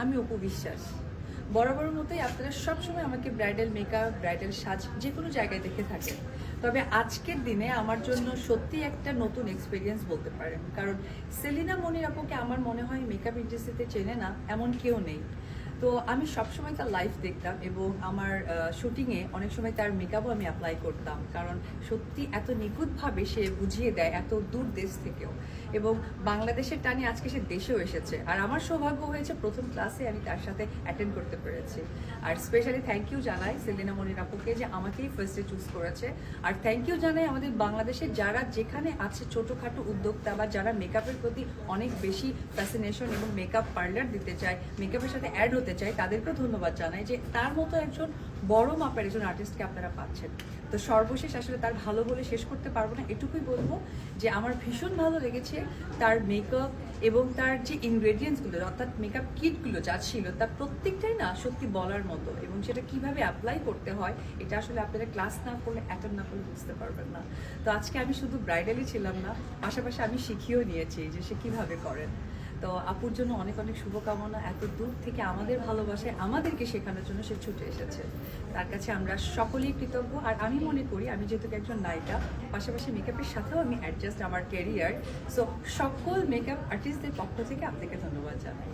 আমি অপু বিশ্বাস। বরাবরের মতোই আপনারা সবসময় আমাকে ব্রাইডাল মেকআপ, ব্রাইডাল সাজ যে কোনো জায়গায় দেখে থাকেন। তবে আজকের দিনে আমার জন্য সত্যি একটা নতুন এক্সপিরিয়েন্স বলতে পারেন, কারণ সেলিনা মনির আপুকে আমার মনে হয় মেকআপ ইন্ডাস্ট্রিতে চেনে না এমন কেউ নেই। তো আমি সবসময় তার লাইফ দেখতাম এবং আমার শুটিংয়ে অনেক সময় তার মেকআপও আমি অ্যাপ্লাই করতাম, কারণ সত্যি এত নিখুঁতভাবে সে বুঝিয়ে দেয় এত দূর দেশ থেকেও। এবং বাংলাদেশের টানে আজকে সে দেশেও এসেছে, আর আমার সৌভাগ্য হয়েছে প্রথম ক্লাসে আমি তার সাথে অ্যাটেন্ড করতে পেরেছি। আর স্পেশালি থ্যাংক ইউ জানাই সেলিনা মনির আপুকে যে আমাকেই ফার্স্টে চুজ করেছে। আর থ্যাংক ইউ জানাই আমাদের বাংলাদেশের যারা যেখানে আছে ছোটোখাটো উদ্যোক্তা বা যারা মেকআপের প্রতি অনেক বেশি ফ্যাসিনেশন এবং মেকআপ পার্লার দিতে চায়, মেকআপের সাথে অ্যাড হতে চায়, তাদেরকেও ধন্যবাদ জানাই যে তার মতো একজন বড় মাপের একজন আর্টিস্টকে আপনারা পাচ্ছেন। তো সর্বশেষ আসলে তার ভালো বলে শেষ করতে পারবো না, এটুকুই বলবো যে আমার ভীষণ ভালো লেগেছে তার মেকআপ এবং তার যে ইনগ্রেডিয়েন্টসগুলো অর্থাৎ মেকআপ কিটগুলো যা ছিল তার প্রত্যেকটাই না সত্যি বলার মতো, এবং সেটা কিভাবে অ্যাপ্লাই করতে হয় এটা আসলে আপনারা ক্লাস না করলে, অ্যাটেন্ড না করলে বুঝতে পারবেন না। তো আজকে আমি শুধু ব্রাইডালই ছিলাম না, পাশাপাশি আমি শিখিয়েও নিয়েছি যে সে কিভাবে করেন। তো আপুর জন্য অনেক অনেক শুভকামনা। এত দূর থেকে আমাদের ভালোবাসায় আমাদেরকে শেখানোর জন্য সে ছুটে এসেছে, তার কাছে আমরা সকলেই কৃতজ্ঞ। আর আমি মনে করি আমি যেহেতু একজন নায়িকা, পাশাপাশি মেকআপের সাথেও আমি অ্যাডজাস্ট আমার ক্যারিয়ার, সো সকল মেকআপ আর্টিস্টদের পক্ষ থেকে আপনাকে ধন্যবাদ জানাই।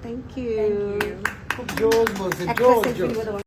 Thank you. Thank you. খুব জোশ বলছে, জোশ জোশ।